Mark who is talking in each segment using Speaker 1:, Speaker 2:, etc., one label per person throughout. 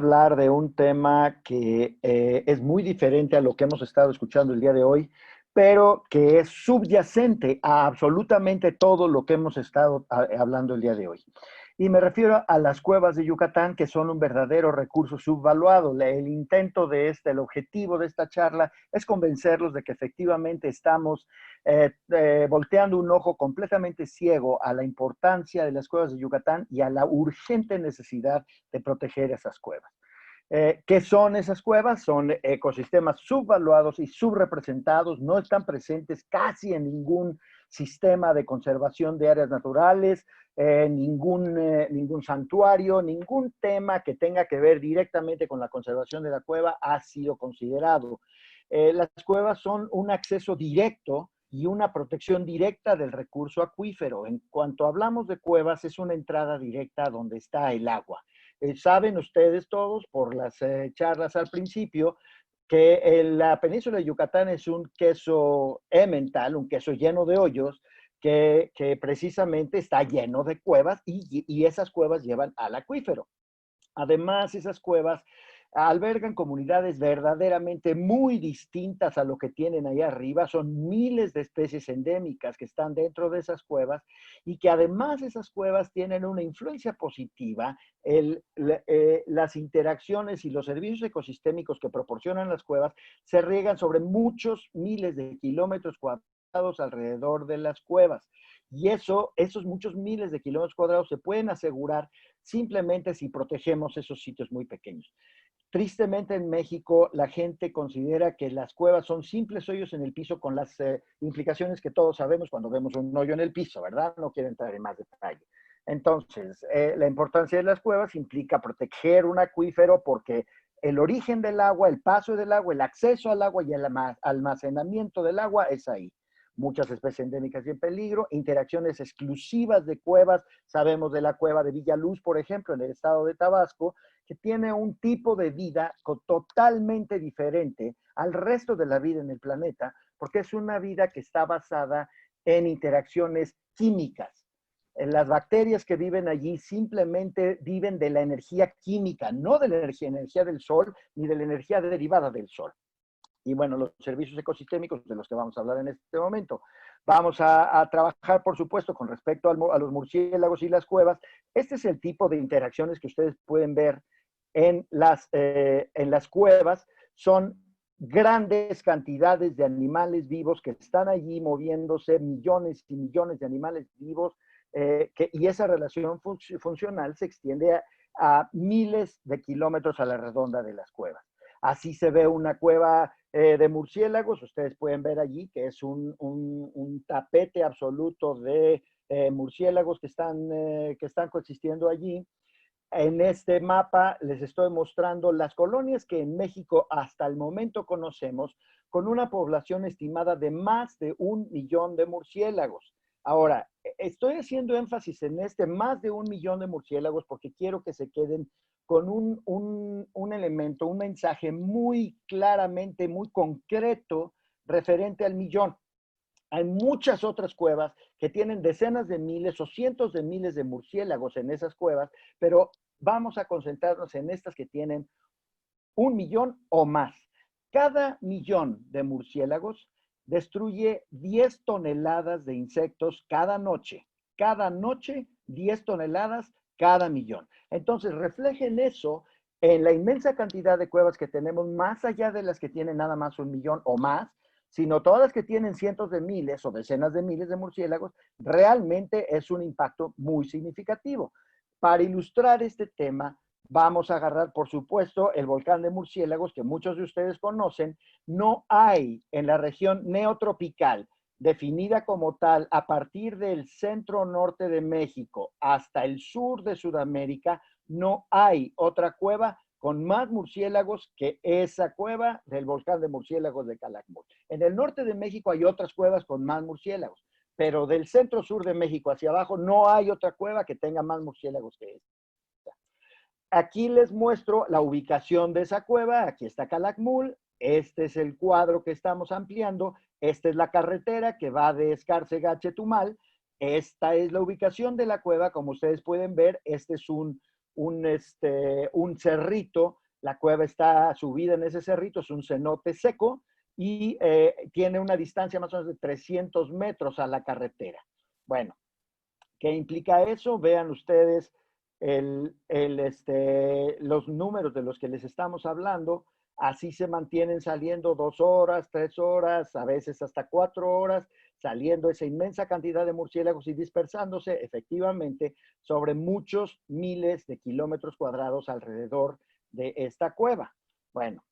Speaker 1: Hablar de un tema que es muy diferente a lo que hemos estado escuchando el día de hoy, pero que es subyacente a absolutamente todo lo que hemos estado hablando el día de hoy. Y me refiero a las cuevas de Yucatán, que son un verdadero recurso subvaluado. El intento de el objetivo de esta charla es convencerlos de que efectivamente estamos volteando un ojo completamente ciego a la importancia de las cuevas de Yucatán y a la urgente necesidad de proteger esas cuevas. ¿Qué son esas cuevas? Son ecosistemas subvaluados y subrepresentados, no están presentes casi en ningún sistema de conservación de áreas naturales, ningún santuario, ningún tema que tenga que ver directamente con la conservación de la cueva ha sido considerado. Las cuevas son un acceso directo y una protección directa del recurso acuífero. En cuanto hablamos de cuevas, es una entrada directa a donde está el agua. Saben ustedes todos por las charlas al principio que la península de Yucatán es un queso emmental, un queso lleno de hoyos, que precisamente está lleno de cuevas y esas cuevas llevan al acuífero. Además, esas cuevas albergan comunidades verdaderamente muy distintas a lo que tienen ahí arriba. Son miles de especies endémicas que están dentro de esas cuevas y que además esas cuevas tienen una influencia positiva. Las interacciones y los servicios ecosistémicos que proporcionan las cuevas se riegan sobre muchos miles de kilómetros cuadrados alrededor de las cuevas. Y esos muchos miles de kilómetros cuadrados se pueden asegurar simplemente si protegemos esos sitios muy pequeños. Tristemente en México la gente considera que las cuevas son simples hoyos en el piso con las implicaciones que todos sabemos cuando vemos un hoyo en el piso, ¿verdad? No quiero entrar en más detalle. Entonces, la importancia de las cuevas implica proteger un acuífero porque el origen del agua, el paso del agua, el acceso al agua y el almacenamiento del agua es ahí. Muchas especies endémicas y en peligro, interacciones exclusivas de cuevas. Sabemos de la cueva de Villaluz, por ejemplo, en el estado de Tabasco, que tiene un tipo de vida totalmente diferente al resto de la vida en el planeta, porque es una vida que está basada en interacciones químicas. Las bacterias que viven allí simplemente viven de la energía química, no de la energía del sol ni de la energía derivada del sol. Y bueno, los servicios ecosistémicos de los que vamos a hablar en este momento. Vamos a trabajar, por supuesto, con respecto a los murciélagos y las cuevas. Este es el tipo de interacciones que ustedes pueden ver en las cuevas. Son grandes cantidades de animales vivos que están allí moviéndose, millones y millones de animales vivos, y esa relación funcional se extiende a miles de kilómetros a la redonda de las cuevas. Así se ve una cueva de murciélagos. Ustedes pueden ver allí que es un tapete absoluto de murciélagos que están coexistiendo allí. En este mapa les estoy mostrando las colonias que en México hasta el momento conocemos, con una población estimada de más de 1 millón de murciélagos. Ahora, estoy haciendo énfasis en más de 1 millón de murciélagos porque quiero que se queden con un elemento, un mensaje muy claramente, muy concreto referente al millón. Hay muchas otras cuevas que tienen decenas de miles o cientos de miles de murciélagos en esas cuevas, pero vamos a concentrarnos en estas que tienen 1 millón o más. Cada millón de murciélagos destruye 10 toneladas de insectos cada noche. Cada noche, 10 toneladas cada millón. Entonces, reflejen eso en la inmensa cantidad de cuevas que tenemos, más allá de las que tienen nada más 1 millón o más, sino todas las que tienen cientos de miles o decenas de miles de murciélagos. Realmente es un impacto muy significativo. Para ilustrar este tema, vamos a agarrar, por supuesto, el volcán de Murciélagos, que muchos de ustedes conocen. No hay en la región neotropical, definida como tal, a partir del centro norte de México hasta el sur de Sudamérica, no hay otra cueva con más murciélagos que esa cueva del volcán de Murciélagos de Calakmul. En el norte de México hay otras cuevas con más murciélagos, pero del centro sur de México hacia abajo no hay otra cueva que tenga más murciélagos que esta. Aquí les muestro la ubicación de esa cueva. Aquí está Calakmul. Este es el cuadro que estamos ampliando. Esta es la carretera que va de Escárcega a Chetumal. Esta es la ubicación de la cueva. Como ustedes pueden ver, este es un un cerrito, la cueva está subida en ese cerrito, es un cenote seco y tiene una distancia más o menos de 300 metros a la carretera. Bueno, ¿qué implica eso? Vean ustedes los números de los que les estamos hablando. Así se mantienen saliendo 2 horas, 3 horas, a veces hasta 4 horas, saliendo esa inmensa cantidad de murciélagos y dispersándose efectivamente sobre muchos miles de kilómetros cuadrados alrededor de esta cueva. Bueno,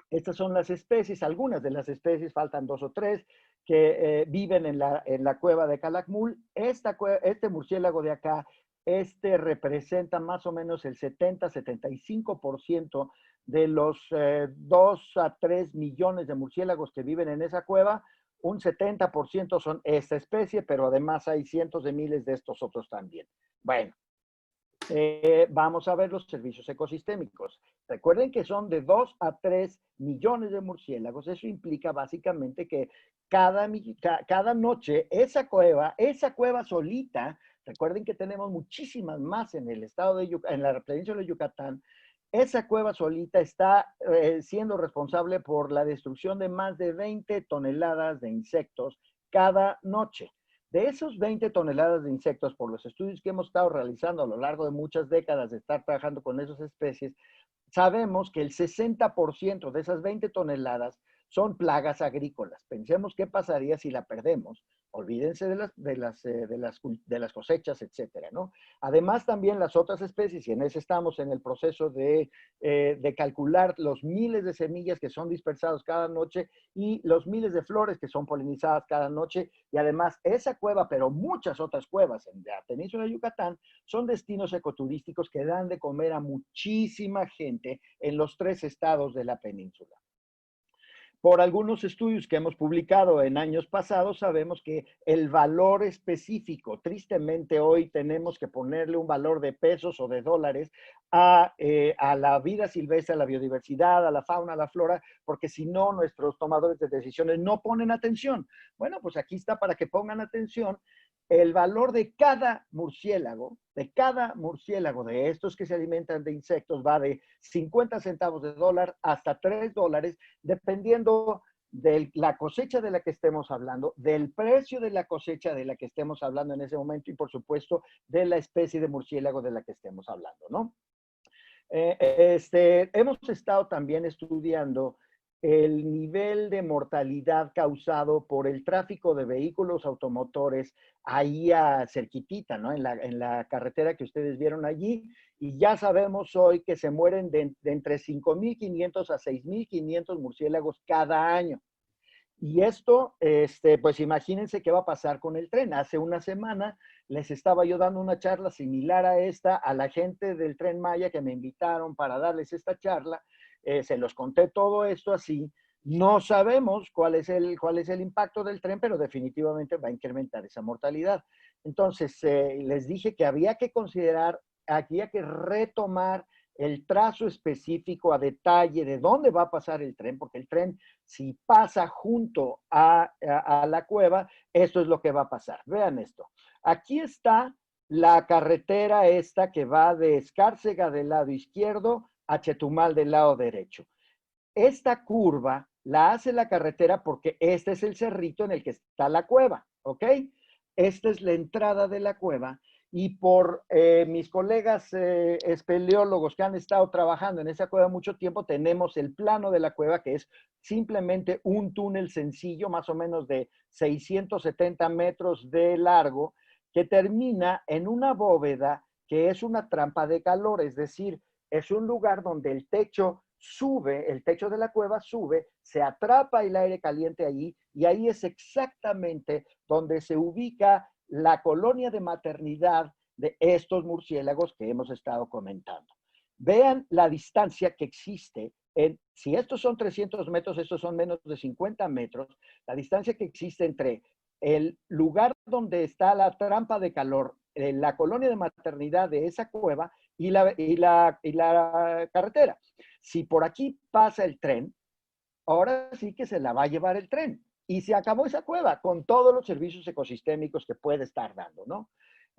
Speaker 1: estas son las especies, algunas de las especies, faltan 2 o 3, que viven en la cueva de Calakmul. Este murciélago de acá, representa más o menos el 70-75% de los 2 a 3 millones de murciélagos que viven en esa cueva. Un 70% son esta especie, pero además hay cientos de miles de estos otros también. Bueno, vamos a ver los servicios ecosistémicos. Recuerden que son de 2 a 3 millones de murciélagos. Eso implica básicamente que cada noche esa cueva solita, recuerden que tenemos muchísimas más en el estado de en la península de Yucatán, esa cueva solita está siendo responsable por la destrucción de más de 20 toneladas de insectos cada noche. De esos 20 toneladas de insectos, por los estudios que hemos estado realizando a lo largo de muchas décadas de estar trabajando con esas especies, sabemos que el 60% de esas 20 toneladas son plagas agrícolas. Pensemos qué pasaría si la perdemos. Olvídense de las cosechas, etcétera, ¿no? Además, también las otras especies, y en ese estamos en el proceso de calcular los miles de semillas que son dispersados cada noche y los miles de flores que son polinizadas cada noche. Y además, esa cueva, pero muchas otras cuevas en la península de Yucatán, son destinos ecoturísticos que dan de comer a muchísima gente en los 3 estados de la península. Por algunos estudios que hemos publicado en años pasados, sabemos que el valor específico, tristemente hoy tenemos que ponerle un valor de pesos o de dólares a la vida silvestre, a la biodiversidad, a la fauna, a la flora, porque si no, nuestros tomadores de decisiones no ponen atención. Bueno, pues aquí está para que pongan atención. El valor de cada murciélago, de estos que se alimentan de insectos, va de 50 centavos de dólar hasta $3, dependiendo de la cosecha de la que estemos hablando, del precio de la cosecha de la que estemos hablando en ese momento y, por supuesto, de la especie de murciélago de la que estemos hablando, ¿no? Hemos estado también estudiando el nivel de mortalidad causado por el tráfico de vehículos automotores ahí cerquitita, ¿no? En la carretera que ustedes vieron allí. Y ya sabemos hoy que se mueren de entre 5.500 a 6.500 murciélagos cada año. Y esto, pues imagínense qué va a pasar con el tren. Hace una semana les estaba yo dando una charla similar a esta a la gente del Tren Maya que me invitaron para darles esta charla. Se los conté todo esto así. No sabemos cuál es el impacto del tren, pero definitivamente va a incrementar esa mortalidad. Entonces, les dije que había que considerar, había que retomar el trazo específico a detalle de dónde va a pasar el tren, porque el tren, si pasa junto a la cueva, esto es lo que va a pasar. Vean esto. Aquí está la carretera esta que va de Escárcega del lado izquierdo a Chetumal del lado derecho. Esta curva la hace la carretera porque este es el cerrito en el que está la cueva, ¿ok? Esta es la entrada de la cueva y por mis colegas espeleólogos que han estado trabajando en esa cueva mucho tiempo, tenemos el plano de la cueva que es simplemente un túnel sencillo, más o menos de 670 metros de largo, que termina en una bóveda que es una trampa de calor, es decir, es un lugar donde el techo sube, el techo de la cueva sube, se atrapa el aire caliente allí y ahí es exactamente donde se ubica la colonia de maternidad de estos murciélagos que hemos estado comentando. Vean la distancia que existe. Si estos son 300 metros, estos son menos de 50 metros, la distancia que existe entre el lugar donde está la trampa de calor, la colonia de maternidad de esa cueva y la carretera. Si por aquí pasa el tren, ahora sí que se la va a llevar el tren. Y se acabó esa cueva con todos los servicios ecosistémicos que puede estar dando, ¿no?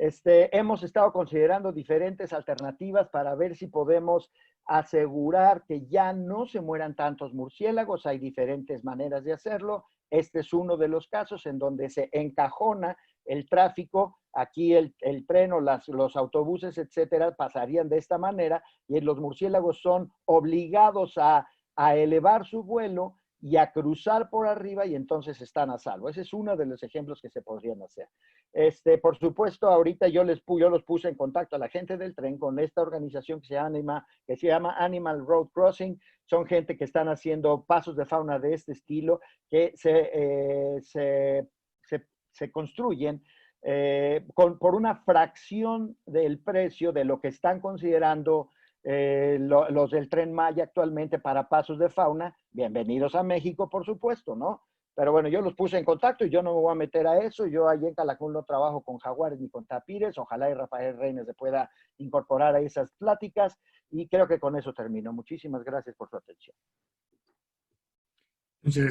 Speaker 1: Hemos estado considerando diferentes alternativas para ver si podemos asegurar que ya no se mueran tantos murciélagos. Hay diferentes maneras de hacerlo. Este es uno de los casos en donde se encajona el tráfico. Aquí el tren o los autobuses, etcétera, pasarían de esta manera y los murciélagos son obligados a elevar su vuelo y a cruzar por arriba y entonces están a salvo. Ese es uno de los ejemplos que se podrían hacer. Por supuesto, ahorita yo los puse en contacto a la gente del tren con esta organización que se llama Animal Road Crossing. Son gente que están haciendo pasos de fauna de este estilo que se construyen por una fracción del precio de lo que están considerando los del Tren Maya actualmente para pasos de fauna. Bienvenidos a México, por supuesto, ¿no? Pero bueno, yo los puse en contacto y yo no me voy a meter a eso. Yo allí en Calakmul no trabajo con jaguares ni con tapires. Ojalá y Rafael Reines se pueda incorporar a esas pláticas. Y creo que con eso termino. Muchísimas gracias por su atención.
Speaker 2: Muchas gracias.